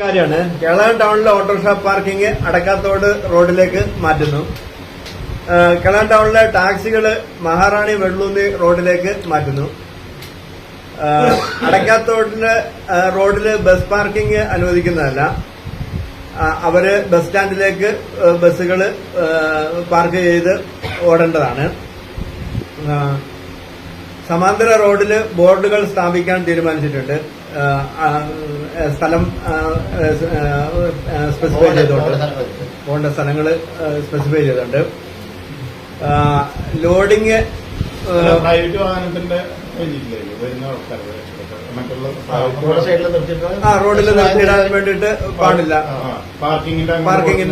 കാര്യമാണ്. കേളകം ടൗണിലെ autorickshaw parking Adakkathode റോഡിലേക്ക് മാറ്റുന്നു. കേളകം ടൗണിലെ ടാക്സികള് മഹാറാണി വെള്ളൂന്നി റോഡിലേക്ക് മാറ്റുന്നു. അടക്കാത്തോടിലെ റോഡില് ബസ് പാർക്കിംഗ് അനുവദിക്കുന്നതല്ല. അവര് ബസ് സ്റ്റാൻഡിലേക്ക് ബസ്സുകൾ പാർക്ക് ചെയ്ത് ഓടേണ്ടതാണ്. സമാന്തര റോഡില് ബോർഡുകൾ സ്ഥാപിക്കാൻ തീരുമാനിച്ചിട്ടുണ്ട്. സ്ഥലം സ്പെസിഫൈ ചെയ്തുകൊണ്ട് പോകേണ്ട സ്ഥലങ്ങൾ സ്പെസിഫൈ ചെയ്തിട്ടുണ്ട്. ലോഡിങ് പ്രൈവറ്റ് വാഹനത്തിന്റെ റോഡിൽ നിർത്തിയിടാൻ വേണ്ടിയിട്ട് പാടില്ല. പാർക്കിംഗ്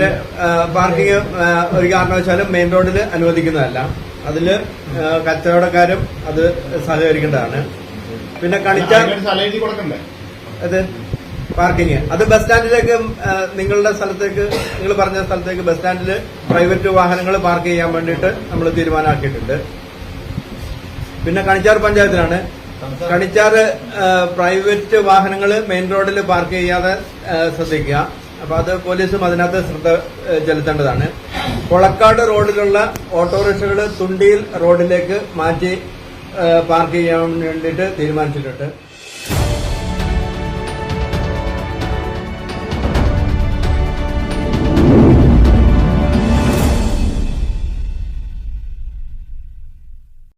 ഒരു കാരണവശാലും മെയിൻ റോഡിൽ അനുവദിക്കുന്നതല്ല. അതില് കച്ചവടക്കാരും അത് സഹകരിക്കേണ്ടതാണ്. പിന്നെ അത് പാർക്കിംഗ് അത് ബസ് സ്റ്റാൻഡിലേക്ക് നിങ്ങളുടെ സ്ഥലത്തേക്ക് നിങ്ങൾ പറഞ്ഞ സ്ഥലത്തേക്ക് ബസ് സ്റ്റാൻഡിൽ പ്രൈവറ്റ് വാഹനങ്ങൾ പാർക്ക് ചെയ്യാൻ വേണ്ടിയിട്ട് നമ്മൾ തീരുമാനമാക്കിയിട്ടുണ്ട്. പിന്നെ കണിച്ചാർ പഞ്ചായത്തിലാണ്. കണിച്ചാർ പ്രൈവറ്റ് വാഹനങ്ങൾ മെയിൻ റോഡിൽ പാർക്ക് ചെയ്യാതെ ശ്രദ്ധിക്കുക. അപ്പൊ അത് പോലീസും അതിനകത്ത് ശ്രദ്ധ ചെലുത്തേണ്ടതാണ്. കൊളക്കാട് റോഡിലുള്ള ഓട്ടോറിക്ഷകൾ തുണ്ടിയിൽ റോഡിലേക്ക് മാറ്റി പാർക്ക് ചെയ്യാൻ വേണ്ടിയിട്ട് തീരുമാനിച്ചിട്ടുണ്ട്.